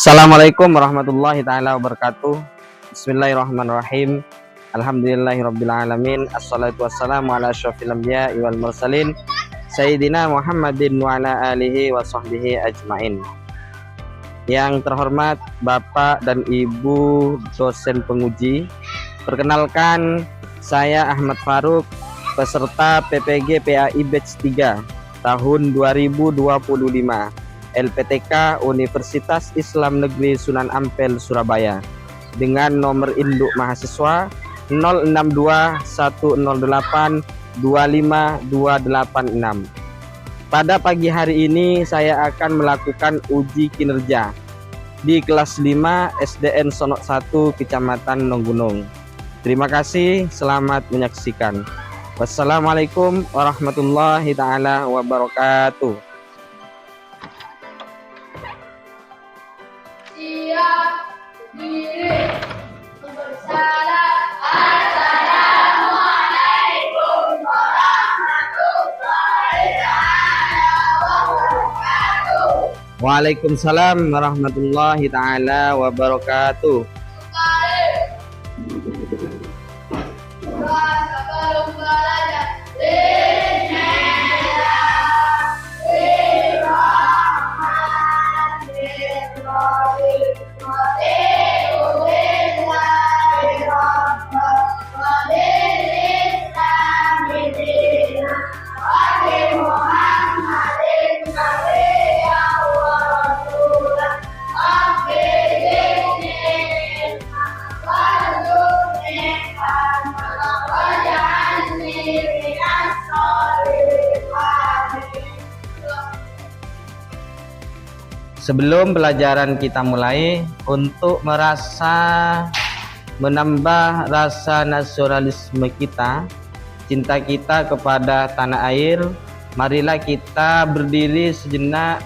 Assalamualaikum warahmatullahi taala wabarakatuh. Bismillahirrahmanirrahim. Alhamdulillahirabbil alamin. Assalatu wassalamu ala asyrofil anbiya'i wal mursalin Sayyidina Muhammadin wa ala alihi wa sahbihi ajmain. Yang terhormat Bapak dan Ibu dosen penguji, perkenalkan saya Ahmad Faruk, peserta PPG PAI Batch 3 tahun 2025, LPTK Universitas Islam Negeri Sunan Ampel Surabaya, dengan nomor induk mahasiswa 0621082526. Pada pagi hari ini saya akan melakukan uji kinerja di kelas 5 SDN Sonok 1 Kecamatan Nonggunung. Terima kasih, selamat menyaksikan. Wassalamualaikum warahmatullahi taala wabarakatuh. Siap diri, bersalah. Assalamualaikum warahmatullahi wabarakatuh. Waalaikumsalam warahmatullahi taala wabarakatuh. Sebelum belajar, sebelum pelajaran kita mulai, untuk menambah rasa nasionalisme kita, cinta kita kepada tanah air, marilah kita berdiri sejenak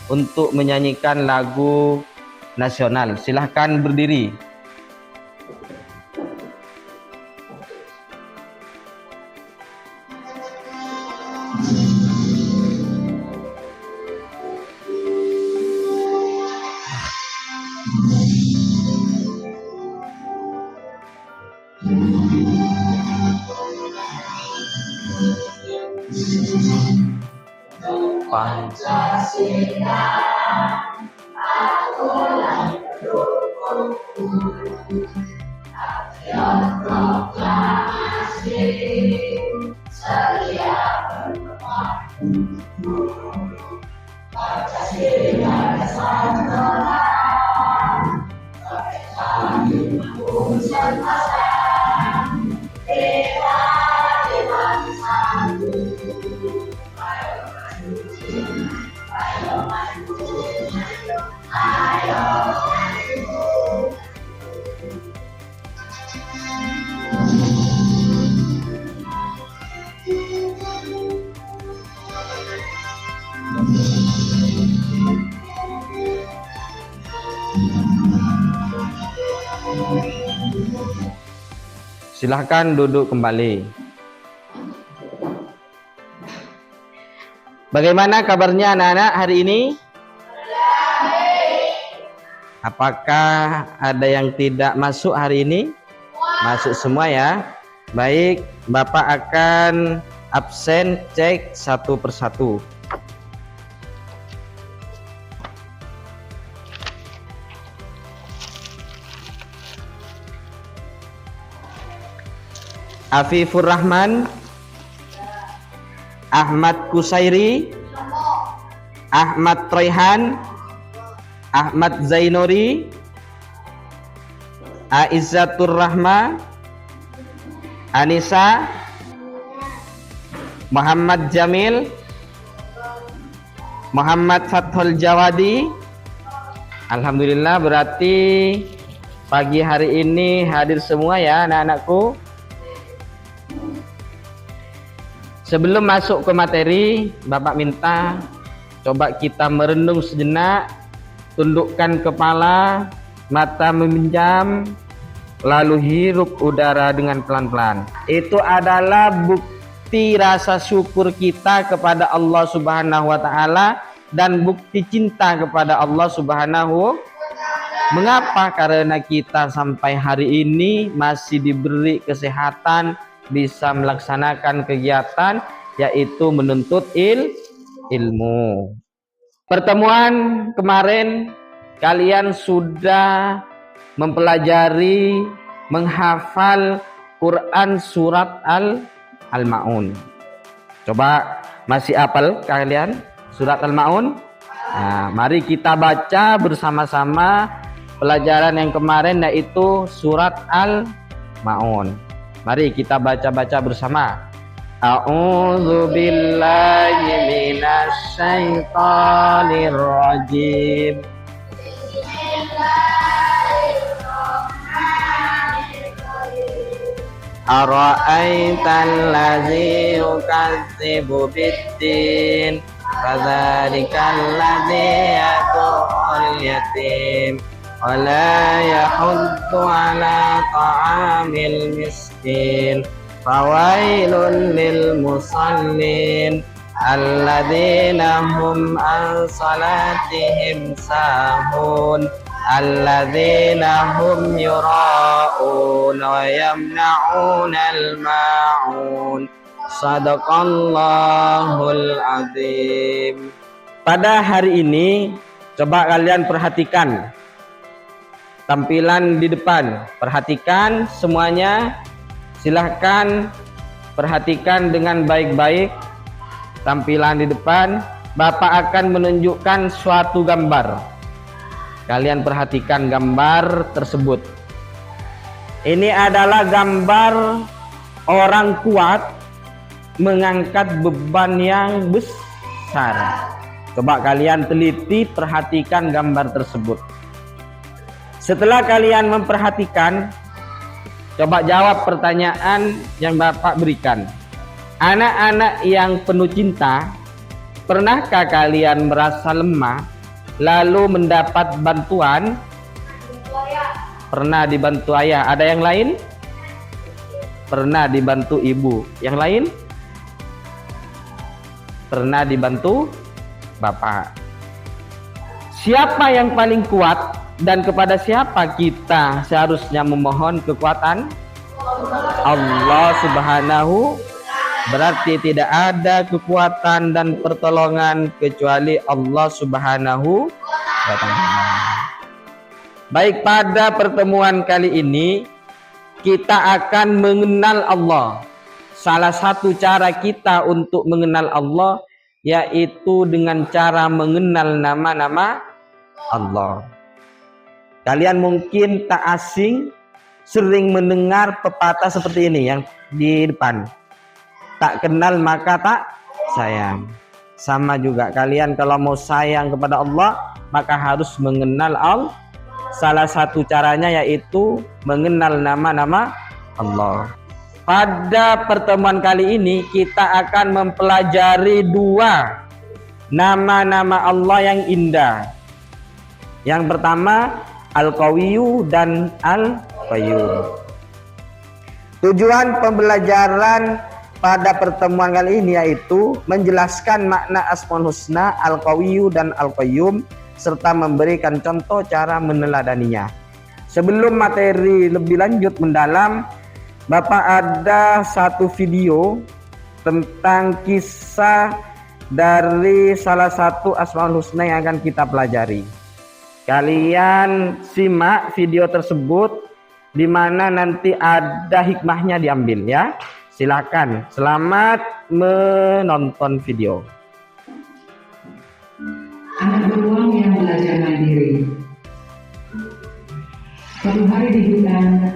untuk menyanyikan lagu nasional. Silahkan berdiri. Pancasila, aturan pendukungku, akhir proklamasi, setia berpegang. Pancasila Nusantara, mereka didukung semasa, kita di bangsa. Silahkan duduk kembali. Bagaimana kabarnya anak-anak hari ini? Apakah ada yang tidak masuk hari ini? Masuk semua ya. Baik, Bapak akan absen, cek satu persatu. Afifur Rahman, Ahmad Kusairi, Ahmad Troyhan, Ahmad Zainuri, Aizatur Rahma, Anissa, Muhammad Jamil, Muhammad Fathul Jawadi. Alhamdulillah, berarti pagi hari ini hadir semua ya anak-anakku. Sebelum masuk ke materi, Bapak minta coba kita merenung sejenak, tundukkan kepala, mata meminjam, lalu hirup udara dengan pelan-pelan. Itu adalah bukti rasa syukur kita kepada Allah Subhanahu wa taala dan bukti cinta kepada Allah Subhanahu Mengapa? Karena kita sampai hari ini masih diberi kesehatan, bisa melaksanakan kegiatan yaitu menuntut ilmu. Pertemuan kemarin kalian sudah mempelajari, menghafal Quran surat Al-Maun. Coba masih hafal kalian surat Al-Maun? Nah, mari kita baca bersama-sama pelajaran yang kemarin yaitu surat Al-Maun. Mari kita baca-baca bersama. A'udzu billahi minasy syaithanir rajim. Ara'aital ladzi yukadzibu biddin fadzalikal ladzi yad'ul yatim wa la yahuddu 'ala ta'amil miskin fawailun lil musallin alladzina hum an salatihim sahun alladzina hum yura'un wa yamna'unal ma'un. Sadaqallahul azim. Pada hari ini coba kalian perhatikan tampilan di depan. Perhatikan semuanya. Silahkan perhatikan dengan baik-baik tampilan di depan. Bapak akan menunjukkan suatu gambar. Kalian perhatikan gambar tersebut. Ini adalah gambar orang kuat mengangkat beban yang besar. Coba kalian teliti perhatikan gambar tersebut. Setelah kalian memperhatikan, coba jawab pertanyaan yang Bapak berikan. Anak-anak yang penuh cinta, pernahkah kalian merasa lemah lalu mendapat bantuan? Pernah dibantu ayah. Ada yang lain? Pernah dibantu ibu. Yang lain? Pernah dibantu bapak. Siapa yang paling kuat dan kepada siapa kita seharusnya memohon kekuatan? Allah Subhanahu. Berarti tidak ada kekuatan dan pertolongan kecuali Allah Subhanahu wa ta'ala. Baik, pada pertemuan kali ini kita akan mengenal Allah. Salah satu cara kita untuk mengenal Allah yaitu dengan cara mengenal nama-nama Allah. Kalian mungkin tak asing sering mendengar pepatah seperti ini yang di depan. Tak kenal maka tak sayang. Sama juga kalian kalau mau sayang kepada Allah maka harus mengenal Allah. Salah satu caranya yaitu mengenal nama-nama Allah. Pada pertemuan kali ini kita akan mempelajari dua nama-nama Allah yang indah. Yang pertama Al-Qawiyyu dan Al-Qayyum. Tujuan pembelajaran pada pertemuan kali ini yaitu menjelaskan makna Asmaul Husna, Al-Qawiyyu dan Al-Qayyum serta memberikan contoh cara meneladaninya. Sebelum materi lebih lanjut mendalam, Bapak ada satu video tentang kisah dari salah satu Asmaul Husna yang akan kita pelajari. Kalian simak video tersebut di mana nanti ada hikmahnya diambil ya. Silakan, selamat menonton video. Anak beruang yang belajar mandiri. Suatu hari di hutan,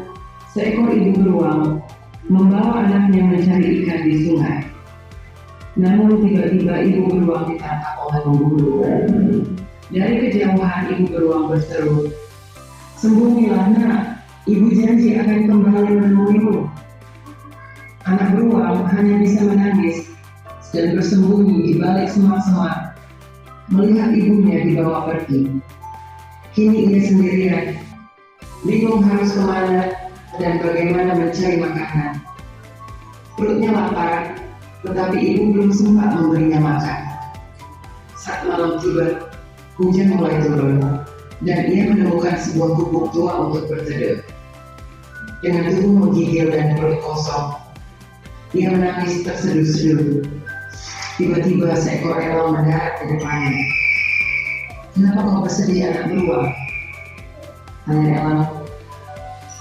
seekor ibu beruang membawa anaknya mencari ikan di sungai. Namun tiba-tiba ibu beruang ditangkap oleh pemburu. Dari kejauhan ibu beruang berseru, "Sembunyilah nak, ibu janji akan kembali menemuimu." Anak beruang hanya bisa menangis dan bersembunyi di balik semak-semak, melihat ibunya dibawa pergi. Kini ia sendirian, bingung harus kemana dan bagaimana mencari makanan. Perutnya lapar, tetapi ibu belum sempat memberinya makan. Saat malam tiba, hujan mulai turun. dan ia menemukan sebuah gubuk tua untuk berteduh. Dengan tubuh menggigil dan perut kosong, ia menangis terseduh-seduh. Tiba-tiba seekor elang mendarat di depannya. "Kenapa kau bersedih, anak beruang?" tanya elang.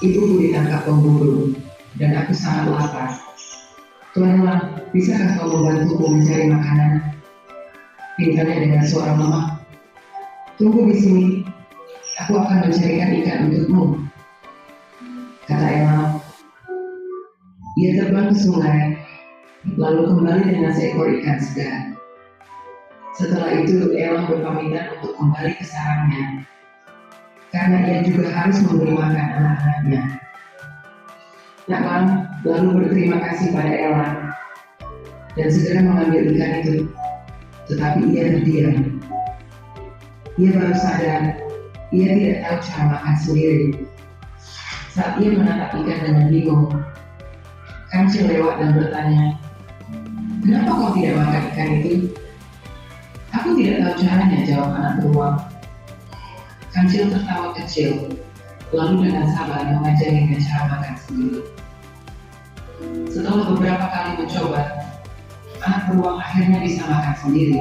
"Ibuku ditangkap pemburu, dan aku sangat lapar. Tuan elang, bisakah kau membantuku mencari makanan?" Pintanya dengan suara lemah. "Tunggu di sini, aku akan mencarikan ikan untukmu," kata elang. Ia terbang ke sungai, lalu kembali dengan seekor ikan segar. Setelah itu, elang berpamitan untuk kembali ke sarangnya, karena ia juga harus memberi makan anak-anaknya. Nak Lang lalu berterima kasih pada elang dan segera mengambil ikan itu, tetapi ia terdiam. Ia baru sadar ia tidak tahu cara makan sendiri. Saat ia menatap ikan dengan bingung, Kancil lewat dan bertanya, "Kenapa kau tidak makan ikan itu?" "Aku tidak tahu caranya," jawab anak beruang. Kancil tertawa kecil, lalu dengan sabar mengajarinya cara makan sendiri. Setelah beberapa kali mencoba, anak beruang akhirnya bisa makan sendiri.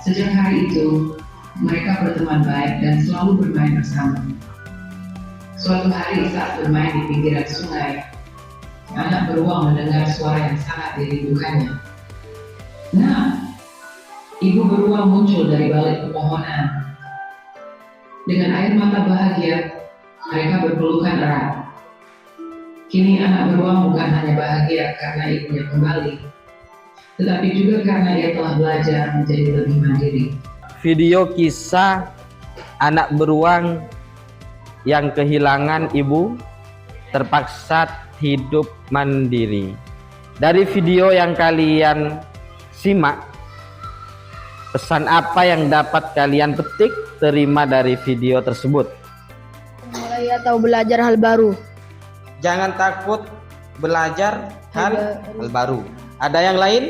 Sejak hari itu, mereka berteman baik dan selalu bermain bersama. Suatu hari saat bermain di pinggiran sungai, anak beruang mendengar suara yang sangat dirindukannya. Nah, ibu beruang muncul dari balik pepohonan. Dengan air mata bahagia, mereka berpelukan erat. Kini anak beruang bukan hanya bahagia karena ibunya kembali, tetapi juga karena ia telah belajar menjadi lebih mandiri. Video kisah anak beruang yang kehilangan ibu terpaksa hidup mandiri. Dari video yang kalian simak, pesan apa yang dapat kalian petik terima dari video tersebut? Mulai atau belajar hal baru. Jangan takut belajar hal baru. Ada yang lain?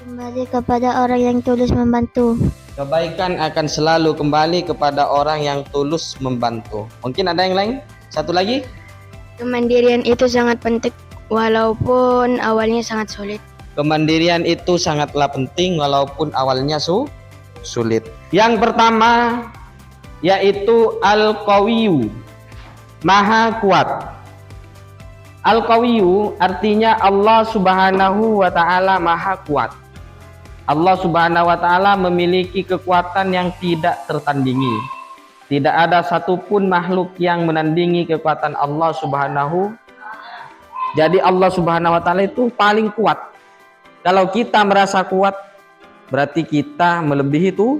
Kembali kepada orang yang tulus membantu. Kebaikan akan selalu kembali kepada orang yang tulus membantu. Mungkin ada yang lain? Satu lagi? Kemandirian itu sangat penting walaupun awalnya sangat sulit. Kemandirian itu sangatlah penting walaupun awalnya sulit. Yang pertama yaitu Al-Qawiyyu, Maha Kuat. Al-Qawiyyu artinya Allah Subhanahu wa Ta'ala Maha Kuat. Allah Subhanahu wa Ta'ala memiliki kekuatan yang tidak tertandingi. Tidak ada satupun makhluk yang menandingi kekuatan Allah Subhanahu. Jadi Allah Subhanahu wa Ta'ala itu paling kuat. Kalau kita merasa kuat, berarti kita melebihi itu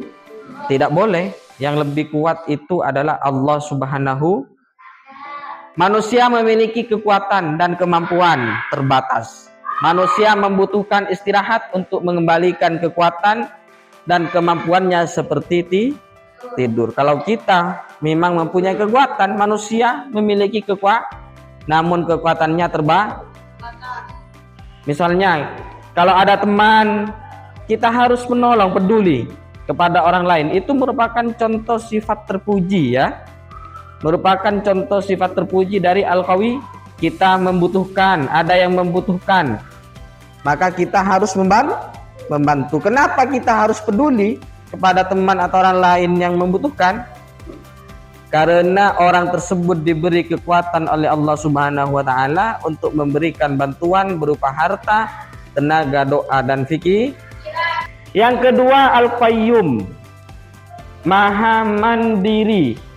tidak boleh. Yang lebih kuat itu adalah Allah Subhanahu. Manusia memiliki kekuatan dan kemampuan terbatas. Manusia membutuhkan istirahat untuk mengembalikan kekuatan dan kemampuannya seperti tidur. Kalau kita memang mempunyai kekuatan, manusia memiliki kekuatan, namun kekuatannya terbatas. Misalnya, kalau ada teman, kita harus menolong, peduli kepada orang lain. Itu merupakan contoh sifat terpuji, ya. Merupakan contoh sifat terpuji dari Al-Qawi. Kita membutuhkan, ada yang membutuhkan, maka kita harus membantu. Kenapa kita harus peduli kepada teman atau orang lain yang membutuhkan? Karena orang tersebut diberi kekuatan oleh Allah Subhanahu wa Ta'ala untuk memberikan bantuan berupa harta, tenaga, doa, dan fikih. Yang kedua Al-Qayyum, Maha Mandiri.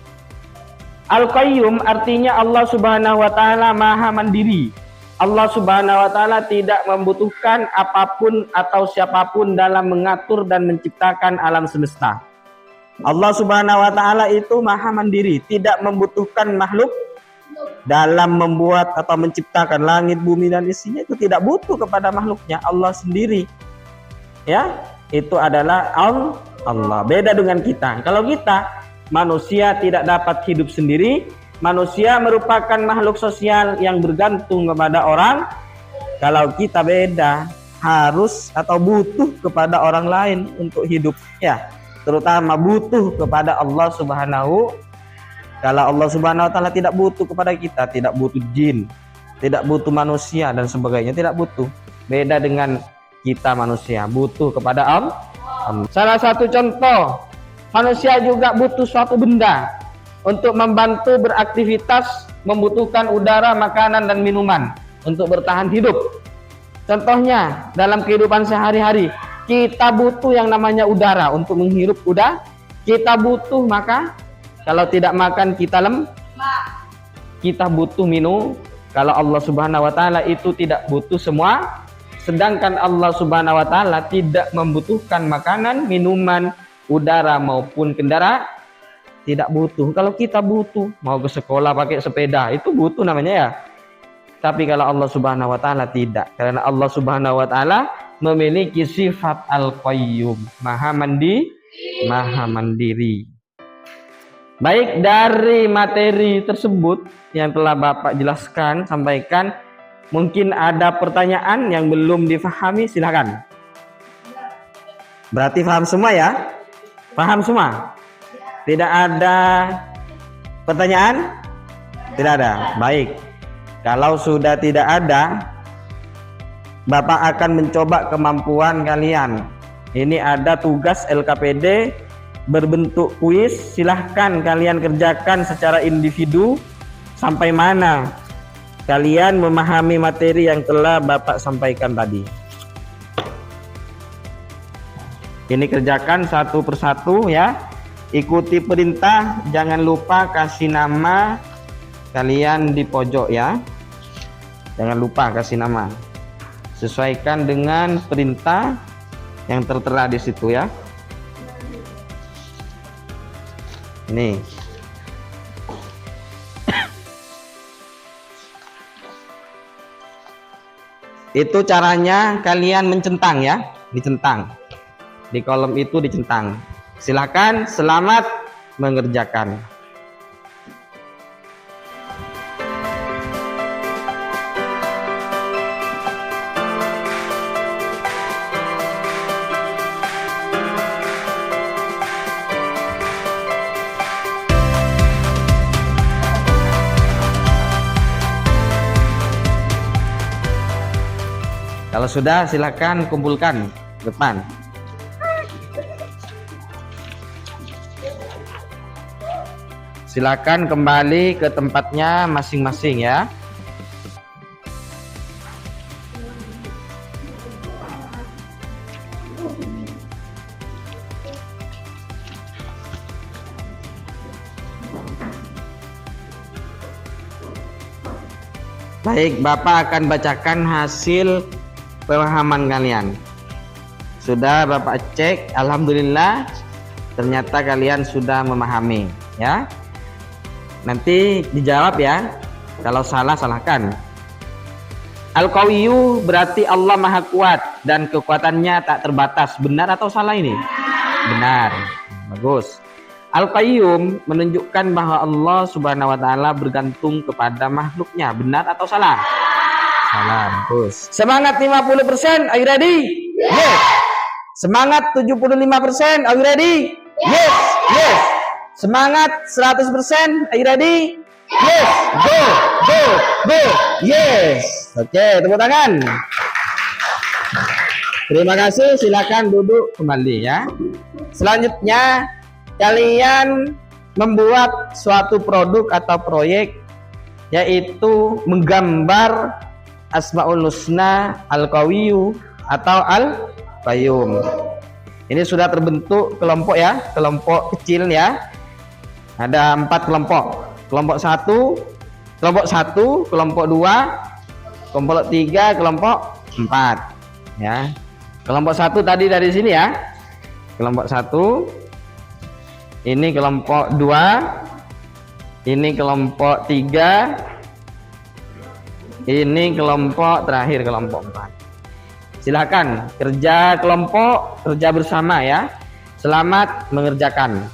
Al-Qayyum artinya Allah Subhanahu wa Ta'ala Maha Mandiri. Allah Subhanahu wa Ta'ala tidak membutuhkan apapun atau siapapun dalam mengatur dan menciptakan alam semesta. Allah Subhanahu wa Ta'ala itu Maha Mandiri, tidak membutuhkan makhluk dalam membuat atau menciptakan langit, bumi, dan isinya. Itu tidak butuh kepada makhluknya, Allah sendiri. Ya, itu adalah Allah. Beda dengan kita. Kalau kita manusia tidak dapat hidup sendiri. Manusia merupakan makhluk sosial yang bergantung kepada orang. Kalau kita beda, harus atau butuh kepada orang lain untuk hidup. Ya, terutama butuh kepada Allah Subhanahu. Kalau Allah Subhanahu wa taala tidak butuh kepada kita, tidak butuh jin, tidak butuh manusia dan sebagainya, tidak butuh. Beda dengan kita manusia, butuh kepada Allah. Salah satu contoh, manusia juga butuh suatu benda untuk membantu beraktivitas, membutuhkan udara, makanan dan minuman untuk bertahan hidup. Contohnya dalam kehidupan sehari-hari, kita butuh yang namanya udara untuk menghirup udara. Kita butuh makan. Kalau tidak makan kita kita butuh minum. Kalau Allah Subhanahu wa taala itu tidak butuh semua, sedangkan Allah Subhanahu wa taala tidak membutuhkan makanan, minuman, udara maupun kendaraan, tidak butuh. Kalau kita butuh, mau ke sekolah pakai sepeda, itu butuh namanya ya. Tapi kalau Allah Subhanahu wa taala tidak, karena Allah Subhanahu wa taala memiliki sifat Al-Qayyum, Maha Mandiri. Baik, dari materi tersebut yang telah Bapak jelaskan, sampaikan, mungkin ada pertanyaan yang belum difahami, silakan. Berarti paham semua ya? Paham semua? Tidak ada pertanyaan? Tidak ada. Baik. Kalau sudah tidak ada, Bapak akan mencoba kemampuan kalian. Ini ada tugas LKPD berbentuk kuis, silahkan kalian kerjakan secara individu sampai mana kalian memahami materi yang telah Bapak sampaikan tadi. Ini kerjakan satu persatu ya, ikuti perintah, jangan lupa kasih nama kalian di pojok ya, jangan lupa kasih nama, sesuaikan dengan perintah yang tertera di situ ya. Nih, itu caranya kalian mencentang ya, dicentang di kolom itu, dicentang. Silakan, selamat mengerjakan. Kalau sudah, silakan kumpulkan depan. Silakan kembali ke tempatnya masing-masing ya. Baik, Bapak akan bacakan hasil pemahaman kalian. Sudah Bapak cek, alhamdulillah ternyata kalian sudah memahami ya. Nanti dijawab ya, kalau salah salahkan. Al-Qawiyyu berarti Allah Maha Kuat dan kekuatannya tak terbatas. Benar atau salah ini? Benar. Bagus. Al-Qayyum menunjukkan bahwa Allah Subhanahu wa taala bergantung kepada makhluknya. Benar atau salah? Salah. Bagus. Semangat 50%, are you ready? Yes. Semangat 75%, are you ready? Yes. Yes. Semangat 100%, are you ready? Yes. Go. Go. Go. Yes. Oke, tepuk tangan. Terima kasih, silakan duduk kembali ya. Selanjutnya kalian membuat suatu produk atau proyek, yaitu menggambar Asmaul Husna Al-Qawiyyu atau Al-Qayyum. Ini sudah terbentuk kelompok ya, kelompok kecil ya. Ada 4 kelompok. Kelompok 1, kelompok 2, kelompok 3, kelompok 4 ya. Kelompok 1 tadi dari sini ya. Kelompok 1, ini kelompok 2, ini kelompok 3, ini kelompok terakhir, kelompok 4. Silakan kerja kelompok, kerja bersama ya. Selamat mengerjakan.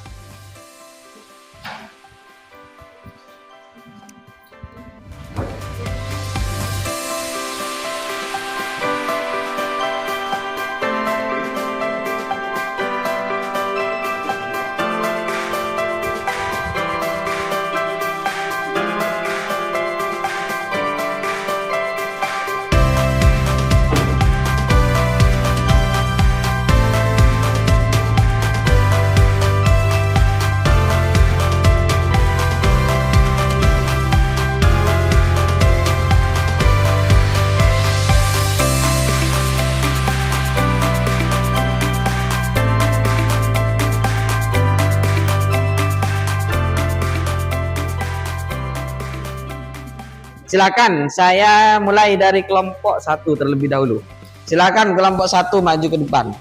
Silakan, saya mulai dari kelompok 1 terlebih dahulu. Silakan kelompok 1 maju ke depan.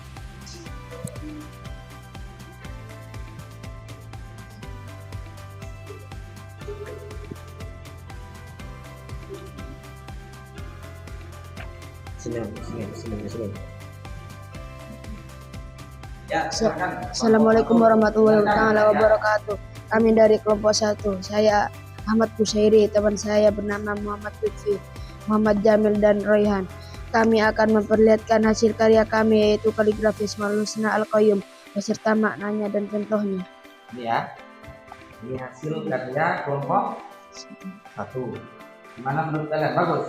Sini. Ya, silakan. Assalamualaikum warahmatullahi wabarakatuh. Kami dari kelompok 1. Saya Ahmad Kusairi, teman saya bernama Muhammad Lutfi, Muhammad Jamil dan Royhan. Kami akan memperlihatkan hasil karya kami, yaitu kaligrafi Asmaul Husna Al-Qayyum beserta maknanya dan contohnya. Ini ya. Ini hasil karya kelompok 1. Gimana menurut kalian? Bagus.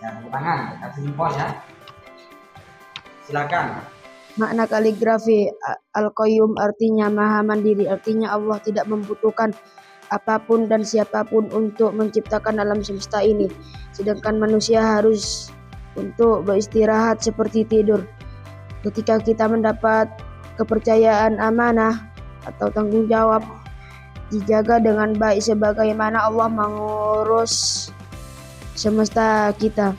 Ya, tepuk tangan, kasih info ya. Silakan. Makna kaligrafi Al-Qayyum artinya maha mandiri, artinya Allah tidak membutuhkan apapun dan siapapun untuk menciptakan alam semesta ini. Sedangkan manusia harus untuk beristirahat seperti tidur. Ketika kita mendapat kepercayaan amanah atau tanggung jawab, dijaga dengan baik sebagaimana Allah mengurus semesta kita.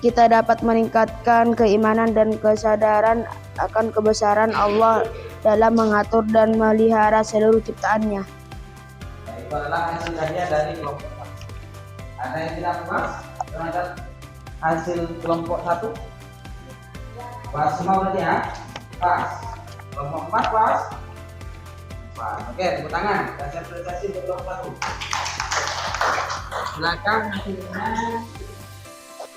Kita dapat meningkatkan keimanan dan kesadaran akan kebesaran Allah dalam mengatur dan melihara seluruh ciptaannya. Nah, itu adalah hasil karya dari kelompok 1. Ada yang tidak puas terhadap hasil kelompok 1? Puas semua berarti ya? Pas. Kelompok 4 puas? Pas. Oke, tepuk tangan. Kasih apresiasi untuk kelompok 1. Silakan hasilnya.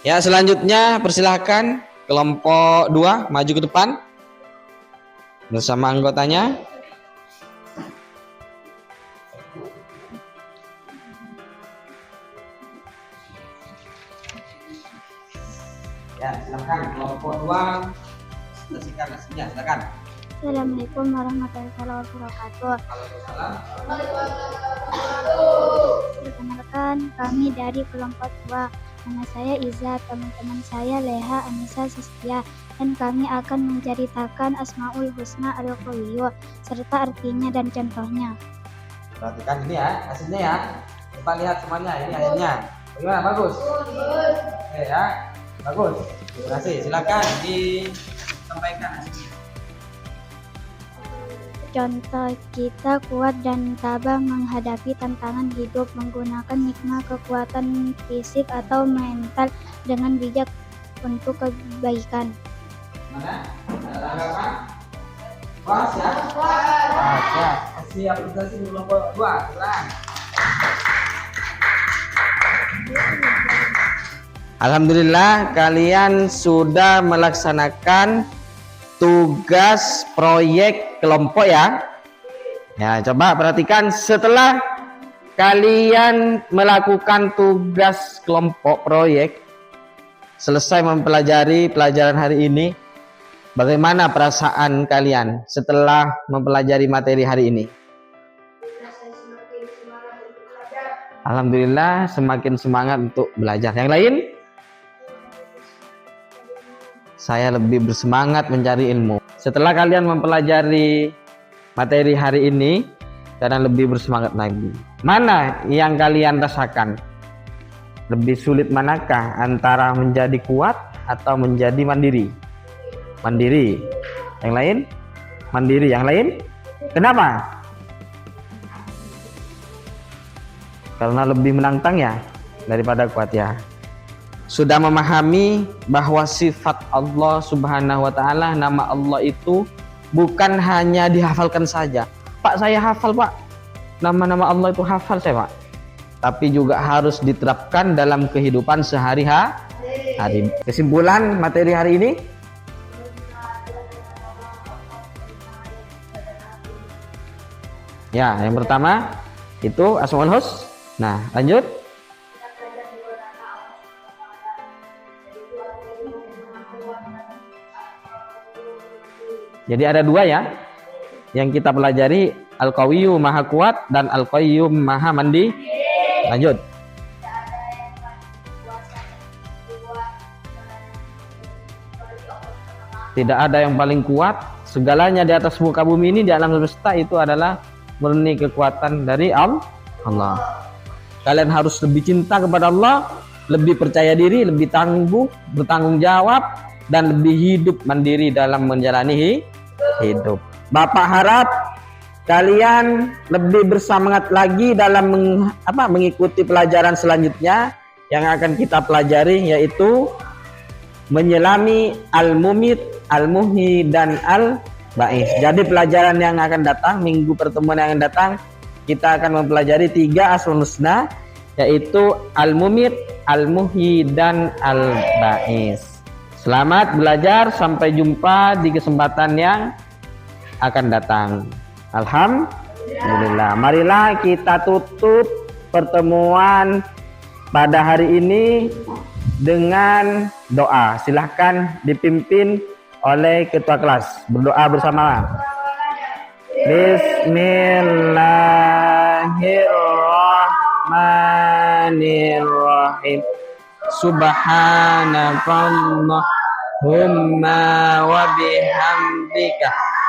Ya, selanjutnya persilahkan kelompok 2 maju ke depan bersama anggotanya. Ya, silakan kelompok 2 presentasikan hasilnya, silakan. Assalamualaikum warahmatullahi wabarakatuh. Perkenalkan, kami dari kelompok 2. Nama saya Iza, teman-teman saya Leha, Anissa, Sistia, dan kami akan menceritakan Asmaul Husna Al-Qayyum serta artinya dan contohnya. Perhatikan ini ya, hasilnya ya. Coba lihat semuanya, ini hasilnya. Bagaimana? Bagus? Oke ya, bagus. Terima kasih. Silakan disampaikan hasilnya. Contoh, kita kuat dan tabah menghadapi tantangan hidup, menggunakan hikmah, kekuatan fisik atau mental dengan bijak untuk kebaikan. Mana? Ada tanggapan? Puas ya? Puas ya. Kasih apresiasi untuk kelompok 2. Silakan. Alhamdulillah, kalian sudah melaksanakan tugas proyek kelompok ya. Ya, coba perhatikan setelah kalian melakukan tugas kelompok proyek, selesai mempelajari pelajaran hari ini, bagaimana perasaan kalian setelah mempelajari materi hari ini? Alhamdulillah, semakin semangat untuk belajar. Yang lain? Saya lebih bersemangat mencari ilmu. Setelah kalian mempelajari materi hari ini, kalian lebih bersemangat lagi. Mana yang kalian rasakan? Lebih sulit manakah antara menjadi kuat atau menjadi mandiri? Mandiri. Yang lain? Mandiri. Yang lain? Kenapa? Karena lebih menantang ya daripada kuat ya. Sudah memahami bahwa sifat Allah Subhanahu wa Ta'ala, nama Allah itu bukan hanya dihafalkan saja. Pak, saya hafal Pak, nama-nama Allah itu hafal saya Pak, tapi juga harus diterapkan dalam kehidupan sehari-hari. Kesimpulan materi hari ini, ya, yang pertama itu Asmaul Husna. Nah, lanjut. Jadi ada dua ya yang kita pelajari, Al-Qawiyyu Maha Kuat dan Al-Qayyum Maha Mandi. Lanjut. Tidak ada yang paling kuat, segalanya di atas muka bumi ini, di alam semesta itu adalah murni kekuatan dari Allah. Kalian harus lebih cinta kepada Allah, lebih percaya diri, lebih tangguh, bertanggung jawab, dan lebih hidup mandiri dalam menjalani hidup. Bapak harap kalian lebih bersemangat lagi dalam mengikuti pelajaran selanjutnya yang akan kita pelajari, yaitu menyelami al-mumit, al-muhyi, dan al-ba'is. Jadi pelajaran yang akan datang, minggu pertemuan yang akan datang, kita akan mempelajari 3 asmaul husna, yaitu al-mumit, al-muhyi, dan al-ba'is. Selamat belajar, sampai jumpa di kesempatan yang akan datang. Alhamdulillah. Marilah kita tutup pertemuan pada hari ini dengan doa. Silahkan dipimpin oleh ketua kelas. Berdoa bersama. Bismillahirrahmanirrahim. Subhanakallahumma wa bihamdika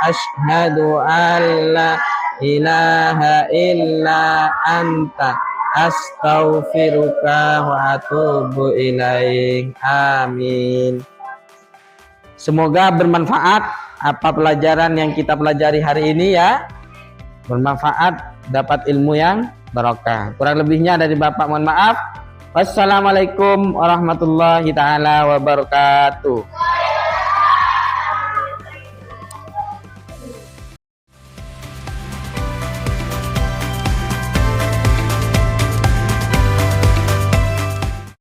asyhadu an la ilaha illa anta astaghfiruka wa atubu ilaik. Amin. Semoga bermanfaat apa pelajaran yang kita pelajari hari ini ya. Bermanfaat, dapat ilmu yang barokah. Kurang lebihnya dari Bapak mohon maaf. Wassalamualaikum warahmatullahi taala wabarakatuh.